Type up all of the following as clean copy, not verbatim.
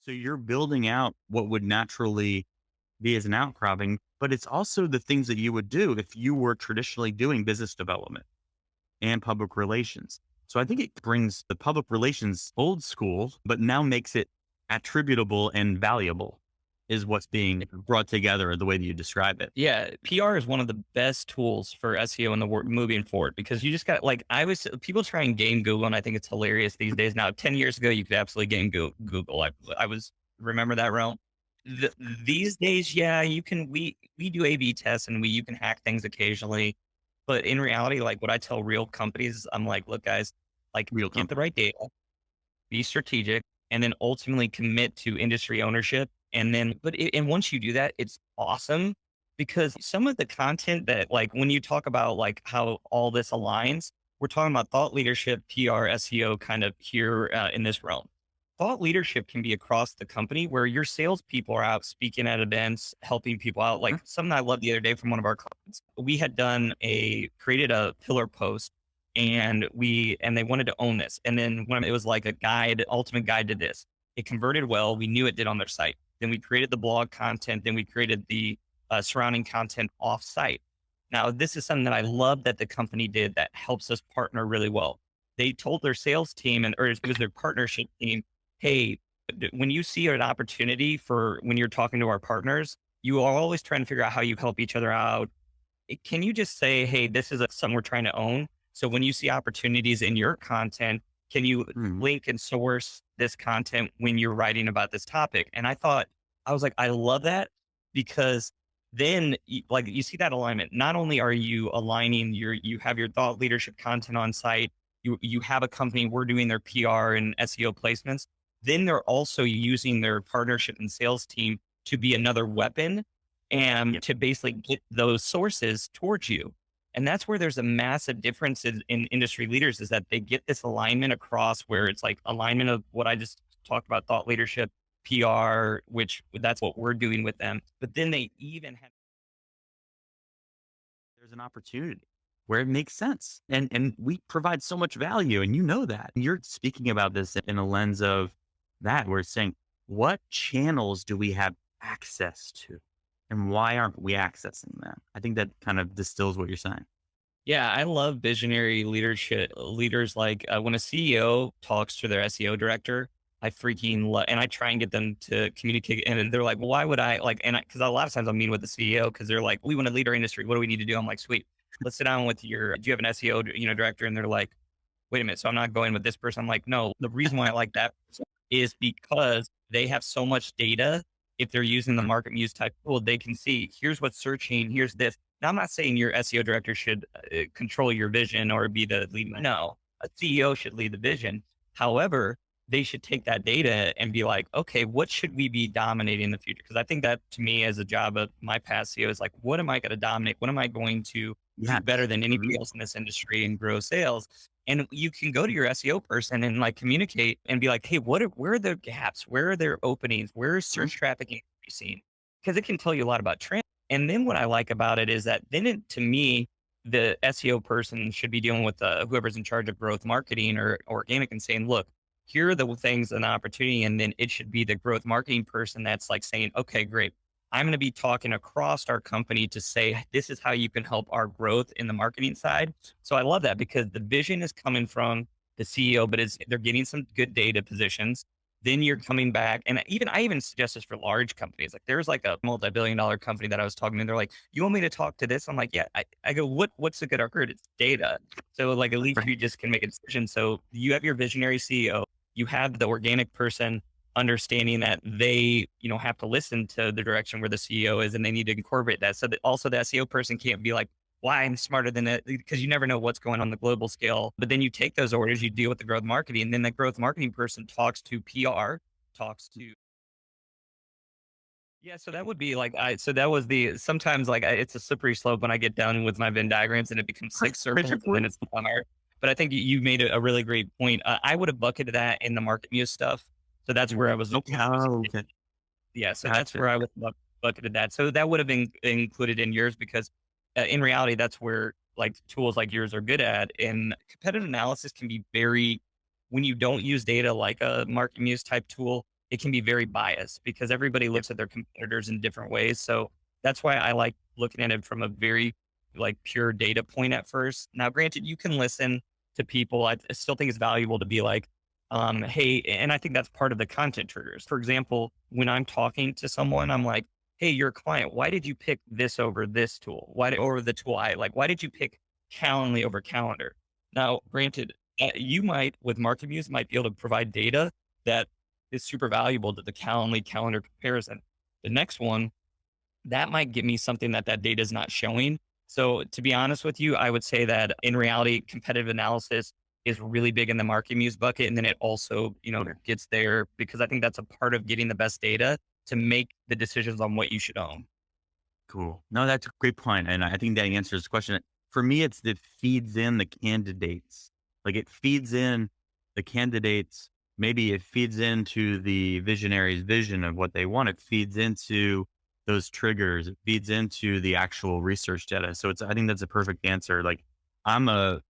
So you're building out what would naturally be as an outcropping, but it's also the things that you would do if you were traditionally doing business development and public relations. So I think it brings the public relations old school, but now makes it attributable and valuable is what's being brought together the way that you describe it. Yeah, PR is one of the best tools for SEO in the world moving forward because you just got like I was people try and game Google and I think it's hilarious these days. Now, 10 years ago, you could absolutely game Google. I was remember that realm. These days, yeah, you can we do A/B tests and we you can hack things occasionally, but in reality, like what I tell real companies, I'm like, look, guys, like Real get the company. right data, be strategic, and then ultimately commit to industry ownership. And then, and once you do that, it's awesome because some of the content that, like, when you talk about like how all this aligns, we're talking about thought leadership, PR, SEO kind of here in this realm. Thought leadership can be across the company where your salespeople are out speaking at events, helping people out. Like Mhm. something I loved the other day from one of our clients. We had created a pillar post and they wanted to own this. And then when it was like a guide, ultimate guide to this, it converted well. We knew it did on their site. Then we created the blog content. Then we created the surrounding content off site. Now, this is something that I love that the company did that helps us partner really well. They told their sales team or it was their partnership team, hey, when you see an opportunity for when you're talking to our partners, you are always trying to figure out how you help each other out. Can you just say, hey, this is something we're trying to own? So when you see opportunities in your content, can you Mhm. link and source this content when you're writing about this topic? And I was like, I love that because then like you see that alignment. Not only are you aligning you have your thought leadership content on site, you have a company, we're doing their PR and SEO placements. Then they're also using their partnership and sales team to be another weapon and Yeah. to basically get those sources towards you. And that's where there's a massive difference in industry leaders is that they get this alignment across where it's like alignment of what I just talked about, thought leadership, PR, which that's what we're doing with them. But then they even have There's an opportunity where it makes sense. And we provide so much value and you know that. You're speaking about this in a lens of that. We're saying, what channels do we have access to? And why aren't we accessing them? I think that kind of distills what you're saying. yeah, I love visionary leadership leaders. Like when a CEO talks to their SEO director, I freaking love, and I try and get them to communicate. And they're like, "Why would I like?" And because a lot of times I'm meeting with the CEO because they're like, "We want to lead our industry. What do we need to do?" I'm like, "Sweet, let's sit down with your. Do you have an SEO director?" And they're like, "Wait a minute, so I'm not going with this person." I'm like, "No, the reason why I like that person is because they have so much data. If they're using the Mhm. MarketMuse type tool, they can see here's what's searching, here's this. Now, I'm not saying your SEO director should control your vision or be the lead. No, a CEO should lead the vision. However, they should take that data and be like, okay, what should we be dominating in the future? Because I think that to me, as a job of my past CEO, is like, what am I going to dominate? What am I going to do better Yes. than Mhm. anybody else in this industry and grow sales? And you can go to your SEO person and like communicate and be like, hey, where are the gaps? Where are their openings? Where is Mhm. search traffic increasing? Because it can tell you a lot about trends. And then what I like about it is that then to me, the SEO person should be dealing with whoever's in charge of growth marketing or organic and saying, look, here are the things and opportunity. And then it should be the growth marketing person that's like saying, okay, great. I'm going to be talking across our company to say, this is how you can help our growth in the marketing side. So I love that because the vision is coming from the CEO, but they're getting some good data positions. Then you're coming back, and I even suggest this for large companies. Like there's like a multi-billion-dollar company that I was talking to. They're like, "You want me to talk to this?" I'm like, "Yeah." I go, "What's a good record? It's data." So like at least Right. you just can make a decision. So you have your visionary CEO, you have the organic person understanding that they have to listen to the direction where the CEO is, and they need to incorporate that. So that also the SEO person can't be like, why I'm smarter than it because you never know what's going on the global scale. But then you take those orders, you deal with the growth marketing, and then the growth marketing person talks to PR, talks to yeah. So that would be like so that was the sometimes like it's a slippery slope when I get down with my Venn diagrams and it becomes six Where's your circles and then point? it's on art. But I think you made a really great point. I would have bucketed that in the market muse stuff. So that's where I was Okay. Oh, okay. yeah, so that's Gotcha. where I would bucketed that. So that would have been included in yours because in reality, that's where like tools like yours are good at. And competitive analysis can be very, when you don't use data like a market muse type tool, it can be very biased because everybody Yep. looks at their competitors in different ways. So that's why I like looking at it from a very like pure data point at first. Now, granted, you can listen to people. I still think it's valuable to be like, hey, and I think that's part of the content triggers. For example, when I'm talking to someone, I'm like, hey, you're a client. Why did you pick this over this tool? Over the tool I like? Why did you pick Calendly over Calendar? Now, granted, you might with MarketMuse might be able to provide data that is super valuable to the Calendly calendar comparison. The next one that might give me something that that data is not showing. So to be honest with you, I would say that in reality, competitive analysis is really big in the MarketMuse bucket. And then it also, gets there because I think that's a part of getting the best data to make the decisions on what you should own. Cool. No, that's a great point, and I think that answers the question. For me, it's that feeds in the candidates. Like, it feeds in the candidates. Maybe it feeds into the visionary's vision of what they want. It feeds into those triggers. It feeds into the actual research data. So I think that's a perfect answer. Like, I'm a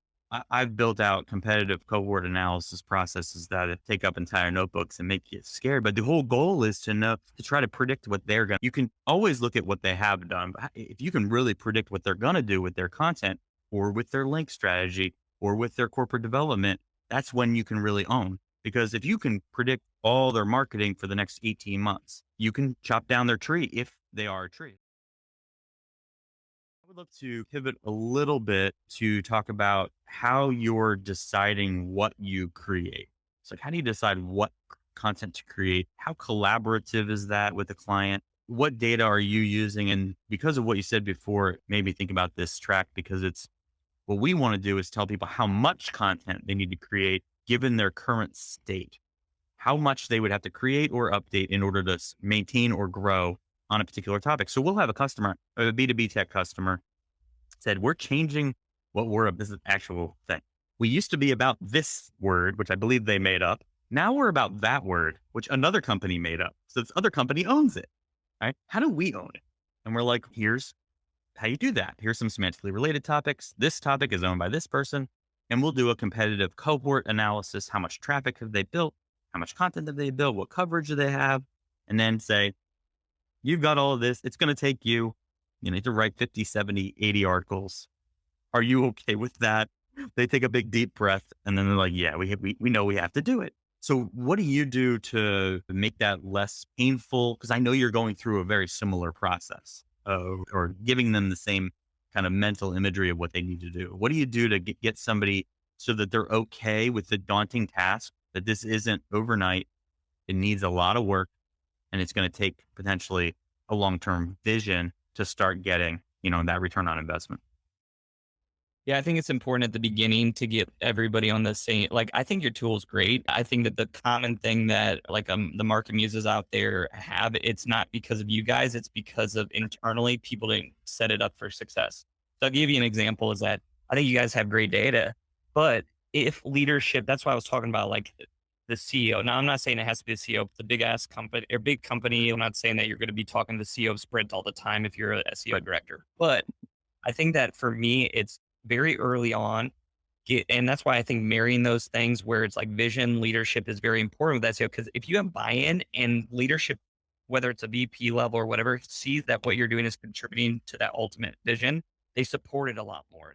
I've built out competitive cohort analysis processes that take up entire notebooks and make you scared. But the whole goal is to try to predict what they're going to. You can always look at what they have done. But if you can really predict what they're going to do with their content or with their link strategy or with their corporate development, that's when you can really own. Because if you can predict all their marketing for the next 18 months, you can chop down their tree if they are a tree. I would love to pivot a little bit to talk about how you're deciding what you create. So, like, how do you decide what content to create? How collaborative is that with the client? What data are you using? And because of what you said before, it made me think about this track because it's what we want to do is tell people how much content they need to create given their current state, how much they would have to create or update in order to maintain or grow on a particular topic. So we'll have a customer, a B2B tech customer said, we're changing what we're, this is actual thing. We used to be about this word, which I believe they made up. Now we're about that word, which another company made up. So this other company owns it, right? How do we own it? And we're like, here's how you do that. Here's some semantically related topics. This topic is owned by this person. And we'll do a competitive cohort analysis. How much traffic have they built? How much content have they built? What coverage do they have? And then say, you've got all of this. It's going to take you, to write 50, 70, 80 articles. Are you okay with that? They take a big deep breath and then they're like, yeah, we know we have to do it. So what do you do to make that less painful? Because I know you're going through a very similar process or giving them the same kind of mental imagery of what they need to do. What do you do to get somebody so that they're okay with the daunting task that this isn't overnight? It needs a lot of work and it's going to take potentially a long-term vision to start getting, that return on investment. Yeah, I think it's important at the beginning to get everybody on the same. Like, I think your tool is great. I think that the common thing that like the market muses out there have, it's not because of you guys, it's because of internally people didn't set it up for success. So I'll give you an example is that I think you guys have great data, but if leadership, that's why I was talking about like the CEO. Now, I'm not saying it has to be a CEO, the big ass company or big company. I'm not saying that you're going to be talking to the CEO of Sprint all the time if you're a SEO Right. director, but I think that for me, it's very early on. And that's why I think marrying those things where it's like vision, leadership is very important with SEO. Because if you have buy-in and leadership, whether it's a VP level or whatever, sees that what you're doing is contributing to that ultimate vision, they support it a lot more.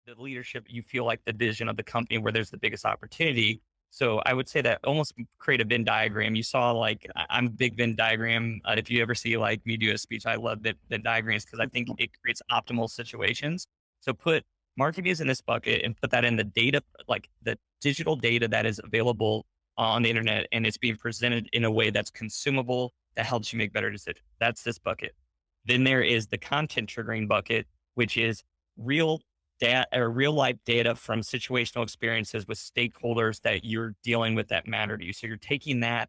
The leadership, you feel like the vision of the company where there's the biggest opportunity. So I would say that almost create a Venn diagram. You saw like I'm a big Venn diagram. If you ever see like me do a speech, I love Venn diagrams because I think it creates optimal situations. So put market views in this bucket and put that in the data, like the digital data that is available on the internet and it's being presented in a way that's consumable that helps you make better decisions. That's this bucket. Then there is the content triggering bucket, which is real data or real life data from situational experiences with stakeholders that you're dealing with that matter to you. So you're taking that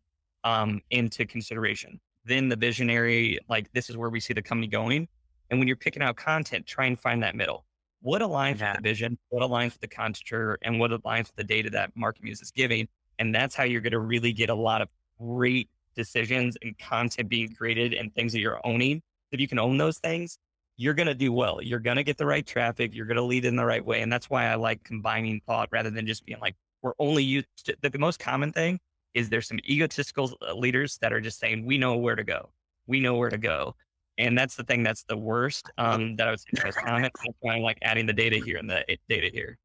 into consideration. Then the visionary, like this is where we see the company going. And when you're picking out content, try and find that middle. What aligns with Yeah. the vision? What aligns with the content trigger, and what aligns with the data that MarketMuse is giving? And that's how you're going to really get a lot of great decisions and content being created and things that you're owning. If you can own those things, you're going to do well. You're going to get the right traffic. You're going to lead in the right way. And that's why I like combining thought rather than just being like, we're only used to, the most common thing is there some egotistical leaders that are just saying, we know where to go. We know where to go. And that's the thing that's the worst, that I would say the most common. That's why I'm like adding the data here and the data here.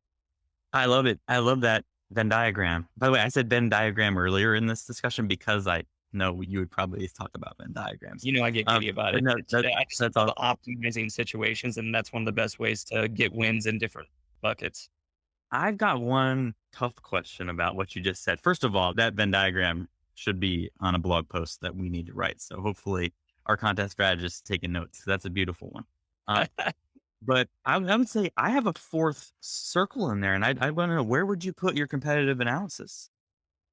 I love it. I love that Venn diagram. By the way, I said Venn diagram earlier in this discussion because I know you would probably talk about Venn diagrams. You know, I get giddy about But it. no, I just that's love all. optimizing situations, and that's one of the best ways to get wins in different buckets. I've got one tough question about what you just said. First of all, that Venn diagram should be on a blog post that we need to write. So hopefully our content strategists taking notes. That's a beautiful one. Uh, but I would say I have a fourth circle in there, and I want to know, where would you put your competitive analysis?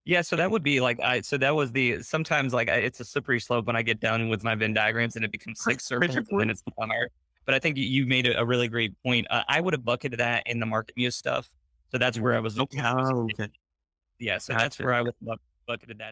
Yeah, so that would be like so that was the sometimes like it's a slippery slope when I get done with my Venn diagrams and it becomes six Pressure circles and then points? it's bummer. But I think you made a really great point. I would have bucketed that in the MarketMuse stuff. So that's where I was Okay. Oh, okay. yeah, so that's Gotcha. where I would bucketed that.